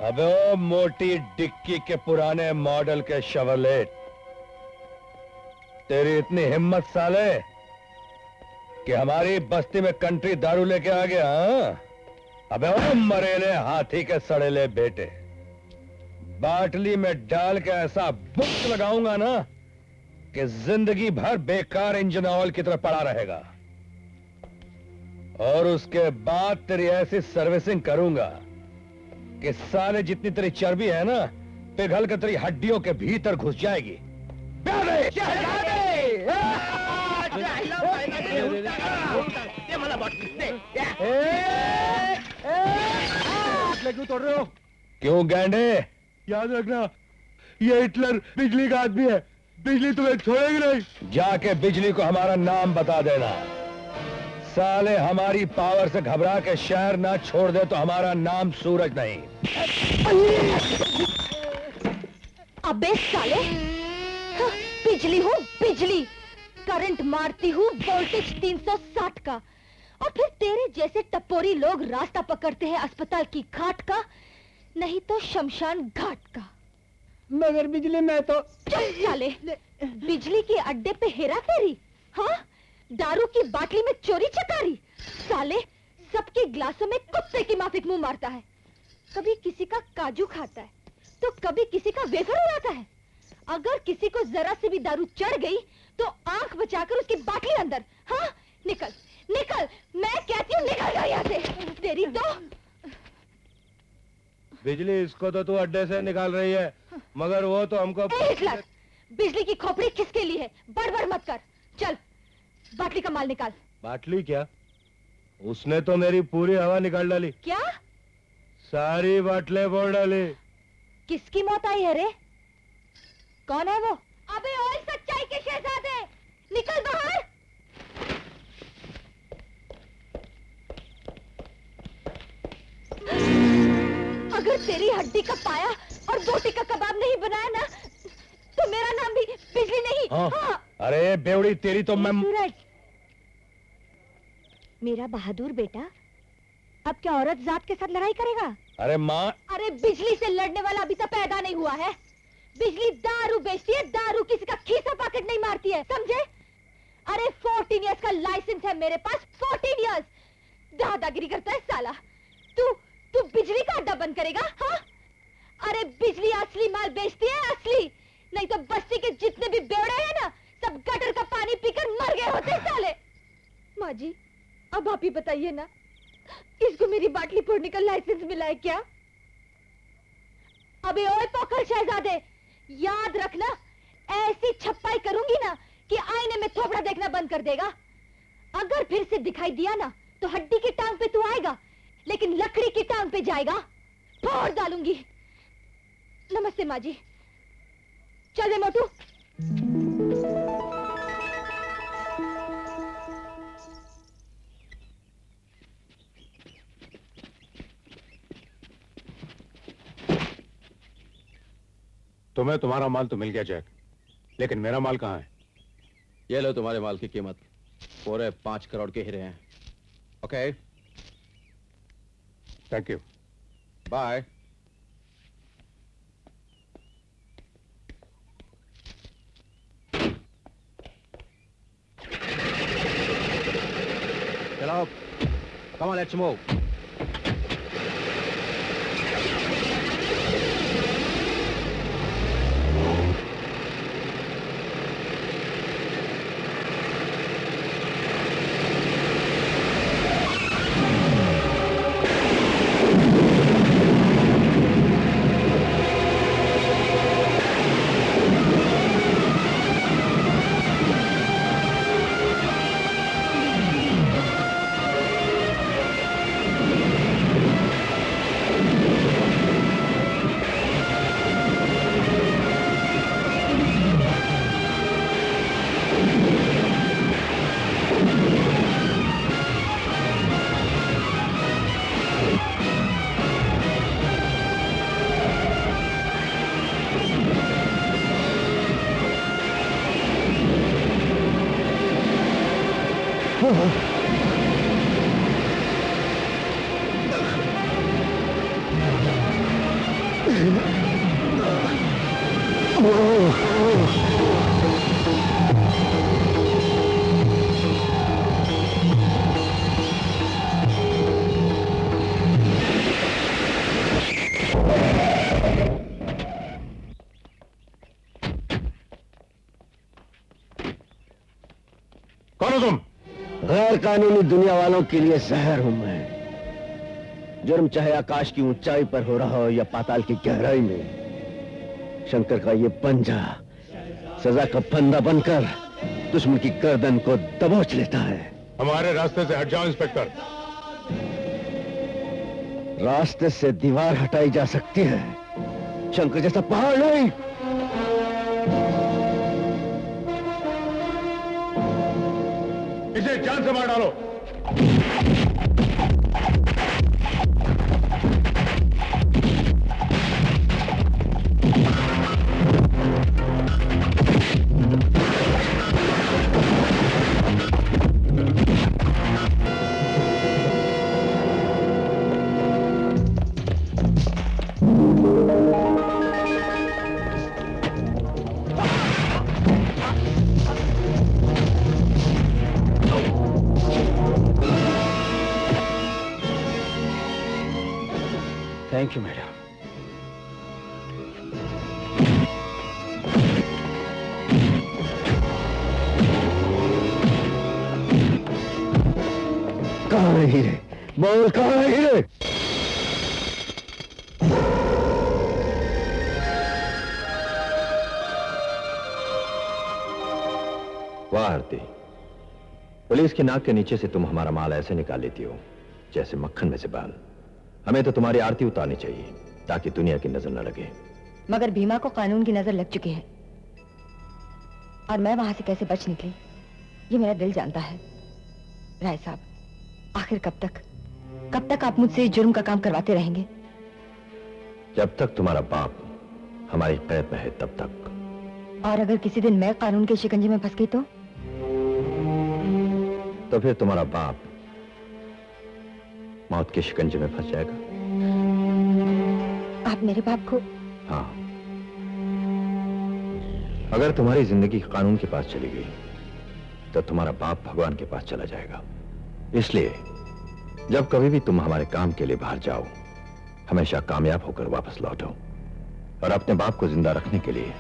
अबे ओ मोटी डिक्की के पुराने मॉडल के शेवरलेट, तेरी इतनी हिम्मत साले कि हमारी बस्ती में कंट्री दारू लेके आ गया? हाँ? अबे ओ मरेले हाथी के सड़ेले बेटे, बाटली में डाल के ऐसा बुक लगाऊंगा ना कि जिंदगी भर बेकार इंजन ऑयल की तरह पड़ा रहेगा। और उसके बाद तेरी ऐसी सर्विसिंग करूंगा कि साले जितनी तेरी चर्बी है ना, पिघल कर तेरी हड्डियों के भीतर घुस जाएगी। क्यों तोड़ रहे हो? क्यों गैंडे? याद रखना, ये हिटलर बिजली का आदमी है। बिजली तुम्हें छोड़ेगी नहीं। जाके बिजली को हमारा नाम बता देना। साले हमारी पावर से घबरा के शहर ना छोड़ दे तो हमारा नाम सूरज नहीं। अबे साले, हाँ, बिजली हूँ बिजली, करंट मारती हूँ वोल्टेज 360 का। और फिर तेरे जैसे टपोरी लोग रास्ता पकड़ते हैं अस्पताल की खाट का, नहीं तो शमशान घाट का। मगर बिजली में तो चल साले, बिजली के अड्डे पे हेरा फेरी, हाँ, दारू की बाटली में चोरी चकारी। साले सबके ग्लासों में कुत्ते की माफिक मुंह मारता है। कभी किसी का काजू खाता है तो कभी किसी का वेफर उड़ाता है। अगर किसी को जरा से भी दारू चढ़ गई तो आंख बचाकर उसकी बाटली अंदर। हाँ, निकल निकल, मैं कहती हूँ निकल जा यहाँ से। तेरी तो बिजली, इसको तो तू अड्डे से निकाल रही है, मगर वो तो हमको हिटलर, बिजली की खोपड़ी किसके लिए है? बड़बड़ मत कर, चल बाटली का माल निकाल। बाटली क्या? उसने तो मेरी पूरी हवा निकाल डाली। क्या? सारी बाटले फोड़ डाली। किसकी मौत आई है रे? कौन है वो? अबे ओए सच्चाई के शहजादे, निकल बाहर। अगर तेरी हड्डी का पाया और बोटी का कबाब नहीं बनाया ना, तो मेरा नाम भी बिजली नहीं। हाँ। हाँ। अरे बेवड़ी तेरी तो मैं। सूरज, मेरा बहादुर बेटा, अब क्या औरत जात के साथ लड़ाई करेगा? अरे माँ, अरे बिजली से लड़ने वाला अभी तक पैदा नहीं हुआ है। बिजली दारू बेचती है, दारू किसी का खीसा पॉकेट नहीं मारती है, समझे? अरे 14 इयर्स का लाइसेंस है मेरे पास, 14 इयर्स। दादागिरी करता है साला। तू बिजली का अड्डा बंद करेगा? हाँ? अरे बिजली असली माल बेचती है, असली। नहीं तो बस्ती के जितने भी बेवड़े हैं ना, सब गटर का पानी पीकर मर गए होते साले। माँ जी, अब आप ही बताइए ना, इसको मेरी बाटली फोड़ने का लाइसेंस मिला है क्या? अबे ओए पोखर शहजादे, याद रखना, ऐसी छप्पाई करूंगी ना कि आईने में थोपड़ा देखना बंद कर देगा। अगर फिर से दिखाई दिया ना तो हड्डी की टांग पे तू आएगा, लेकिन लकड़ी की टांग पे जाएगा, फोड़ डालूंगी। नमस्ते माँ जी। चल दे मोटू। तुम्हें तुम्हारा माल तो मिल गया जैक, लेकिन मेरा माल कहाँ है? ये लो तुम्हारे माल की कीमत, पूरे 5 करोड़ के हीरे हैं। Okay, thank you, bye. चलो, come on, let's move. कौन हो तुम? गैर कानूनी दुनिया वालों के लिए जहर हूं मैं। जुर्म चाहे आकाश की ऊंचाई पर हो रहा हो या पाताल की गहराई में, शंकर का ये पंजा सजा का फंदा बनकर दुश्मन की गर्दन को दबोच लेता है। हमारे रास्ते से हट जाओ इंस्पेक्टर। रास्ते से दीवार हटाई जा सकती है, शंकर जैसा पहाड़ नहीं। इसे जान से मार डालो। Thank you madam. कहाँ है हीरे? बोल कहाँ है हीरे? वाह आरती, पुलिस की नाक के नीचे से तुम हमारा माल ऐसे निकाल लेती हो जैसे मक्खन में से बाल। हमें तो तुम्हारी आरती उतारनी चाहिए ताकि दुनिया की नजर न लगे। मगर भीमा को कानून की नजर लग चुकी है और मैं वहां से कैसे बच निकली ये मेरा दिल जानता है। राय साहब, आखिर कब तक आप मुझसे इस जुर्म का काम करवाते रहेंगे? जब तक तुम्हारा बाप हमारी कैद में है तब तक। और अगर किसी दिन मैं कानून के शिकंजे में फंस गई तो फिर तुम्हारा बाप मौत के शिकंजे में फंस जाएगा। आप मेरे बाप को? हाँ, अगर तुम्हारी जिंदगी कानून के पास चली गई तो तुम्हारा बाप भगवान के पास चला जाएगा। इसलिए जब कभी भी तुम हमारे काम के लिए बाहर जाओ, हमेशा कामयाब होकर वापस लौटो और अपने बाप को जिंदा रखने के लिए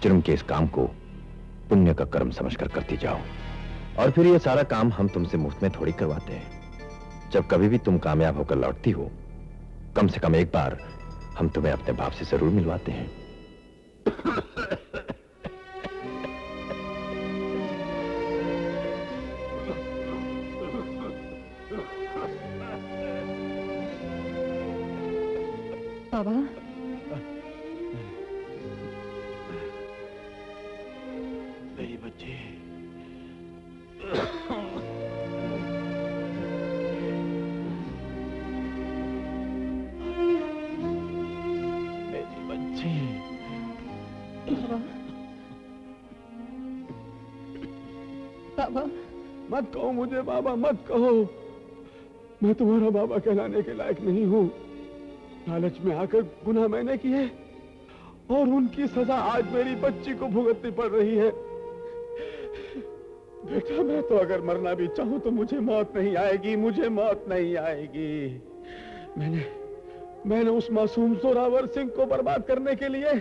जुर्म के इस काम को पुण्य का कर्म समझकर करती जाओ। और फिर ये सारा काम हम तुमसे मुफ्त में थोड़ी करवाते हैं। जब कभी भी तुम कामयाब होकर लौटती हो, कम से कम एक बार हम तुम्हें अपने बाप से जरूर मिलवाते हैं। बाबा, मेरी बच्ची, मेरी बच्ची। बाबा, मत कहो मुझे बाबा, मत कहो। मैं तुम्हारा बाबा कहलाने के लायक नहीं हूं। लालच में आकर गुनाह मैंने किए और उनकी सजा आज मेरी बच्ची को भुगतनी पड़ रही है। बेटा, मैं तो अगर मरना भी चाहूं तो मुझे मौत नहीं आएगी, मुझे मौत नहीं आएगी। मैंने उस मासूम जोरावर सिंह को बर्बाद करने के लिए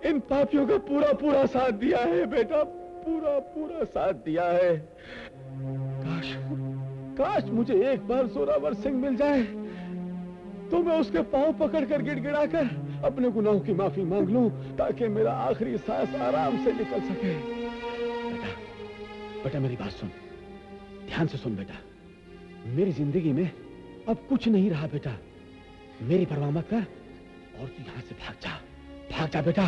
इन पापियों का पूरा साथ दिया है बेटा, पूरा साथ दिया है। काश मुझे एक बार जोरावर सिंह मिल जाए तो मैं उसके पांव पकड़कर गिड़गिड़ाकर अपने गुनाहों की माफी मांग लूं ताकि मेरा आखिरी सांस आराम से निकल सके। बेटा मेरी बात सुन, ध्यान से सुन बेटा। मेरी जिंदगी में अब कुछ नहीं रहा बेटा, मेरी परवाह मत कर और तू यहां से भाग जा बेटा।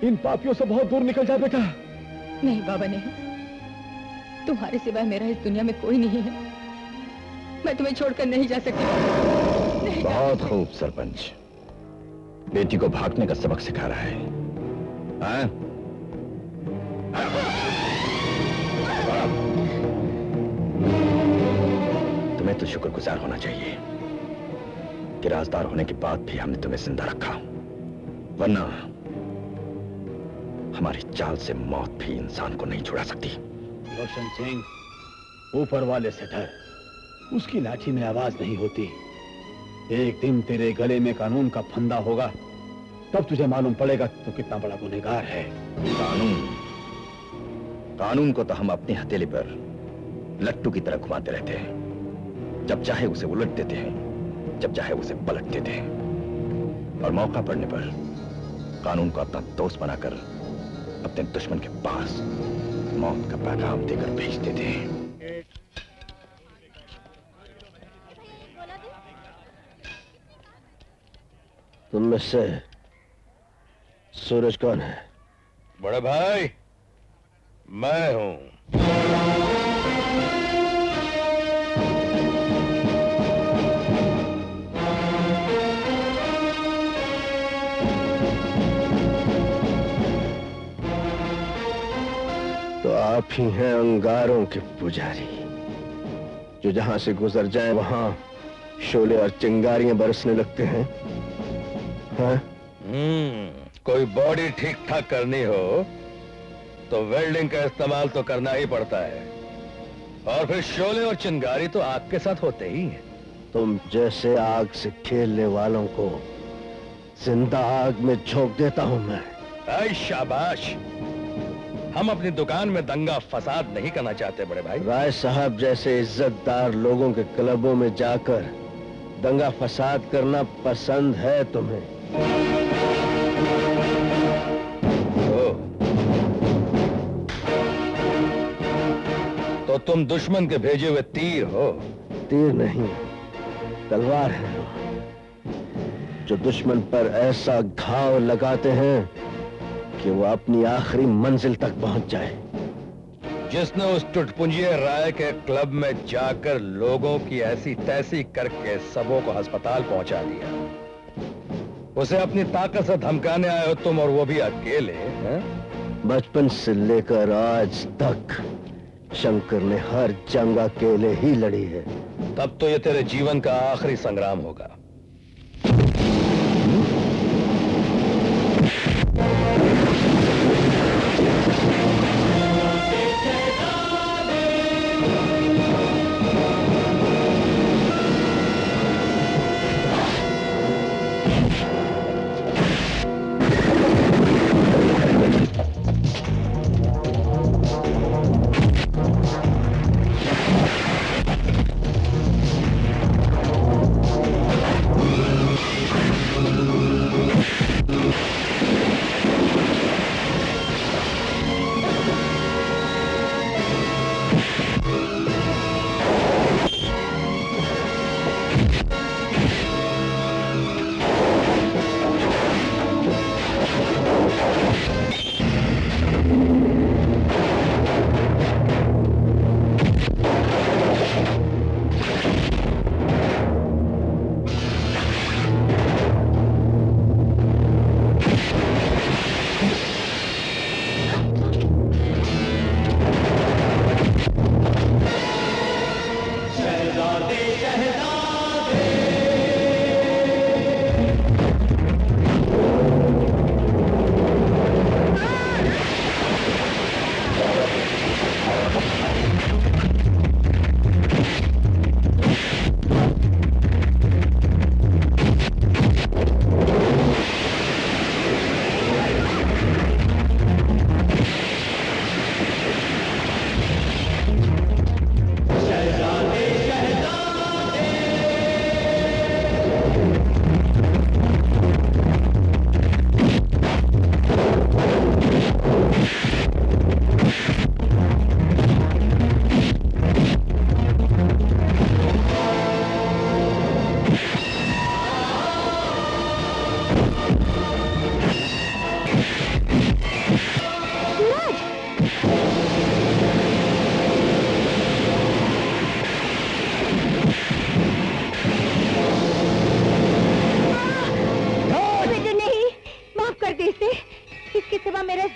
इन पापियों से बहुत दूर निकल जा बेटा। नहीं बाबा नहीं, तुम्हारे सिवाय मेरा इस दुनिया में कोई नहीं है। मैं तुम्हें छोड़कर नहीं जा सकती। बहुत खूब सरपंच, बेटी को भागने का सबक सिखा रहा है। हाँ? तुम्हें तो शुक्रगुजार होना चाहिए कि राजदार होने के बाद भी हमने तुम्हें जिंदा रखा, वरना हमारी चाल से मौत भी इंसान को नहीं छुड़ा सकती। रोशन सिंह, ऊपर वाले से डर, उसकी लाठी में आवाज नहीं होती। एक दिन तेरे गले में कानून का फंदा होगा, तब तुझे मालूम पड़ेगा तो कितना बड़ा गुनहगार है। कानून कानून को तो हम अपनी हथेली पर लट्टू की तरह घुमाते रहते हैं। जब चाहे उसे उलट देते हैं, जब चाहे उसे पलट देते हैं, और मौका पड़ने पर कानून को अपना दोस्त बनाकर अपने दुश्मन के पास मौत का पैगाम देकर भेज देते हैं। तुम में से सूरज कौन है? बड़े भाई, मैं हूं। तो आप ही हैं अंगारों के पुजारी, जो जहां से गुजर जाए वहां शोले और चिंगारियां बरसने लगते हैं, हाँ? कोई बॉडी ठीक ठाक करनी हो तो वेल्डिंग का इस्तेमाल तो करना ही पड़ता है, और फिर शोले और चिंगारी तो आग के साथ होते ही हैं। तुम जैसे आग से खेलने वालों को जिंदा आग में झोंक देता हूं मैं। ऐ शाबाश, हम अपनी दुकान में दंगा फसाद नहीं करना चाहते बड़े भाई। राय साहब जैसे इज्जतदार लोगों के क्लबों में जाकर दंगा फसाद करना पसंद है तुम्हें? तो तुम दुश्मन के भेजे हुए तीर हो? तीर नहीं, तलवार है, जो दुश्मन पर ऐसा घाव लगाते हैं कि वो अपनी आखिरी मंजिल तक पहुंच जाए। जिसने उस टुटपुंजिये राय के क्लब में जाकर लोगों की ऐसी तैसी करके सबों को अस्पताल पहुंचा दिया, उसे अपनी ताकत से धमकाने आए हो तुम, और वो भी अकेले हैं? बचपन से लेकर आज तक शंकर ने हर जंग अकेले ही लड़ी है। तब तो ये तेरे जीवन का आखिरी संग्राम होगा।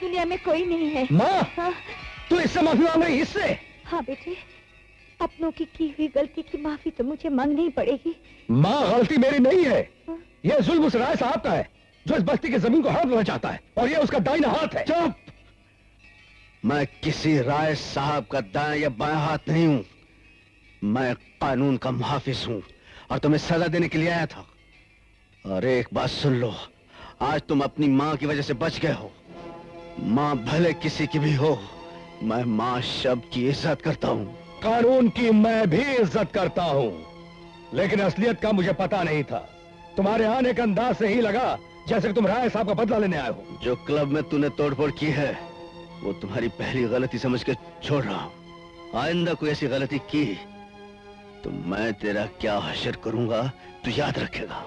दुनिया में कोई नहीं है। माँ, हाँ? तू इससे माफी मांग रही, इससे? हाँ बेटे, अपनों की हुई गलती की माफी तो मुझे मांगनी ही पड़ेगी। माँ, गलती मेरी नहीं है। हाँ? यह जुल्म उस राय साहब का है जो इस बस्ती की जमीन को हड़प लेना चाहता है, और यह उसका दाहिना हाथ है। चुप! मैं किसी राय साहब का दाएं या बाएं हाथ नहीं हूं। मैं कानून का मुहाफिज हूं और तुम्हें सजा देने के लिए आया था। और एक बात सुन लो, आज तुम अपनी मां की वजह से बच गए हो। मां भले किसी की भी हो, मैं मां शब्द की इज्जत करता हूं। कानून की मैं भी इज्जत करता हूं, लेकिन असलियत का मुझे पता नहीं था। तुम्हारे आने का अंदाज से ही लगा जैसे कि तुम राय साहब का बदला लेने आए हो। जो क्लब में तूने तोड़फोड़ की है वो तुम्हारी पहली गलती समझ के छोड़ रहा हूं। आइंदा कोई ऐसी गलती की तो मैं तेरा क्या हश्र करूंगा तू याद रखेगा।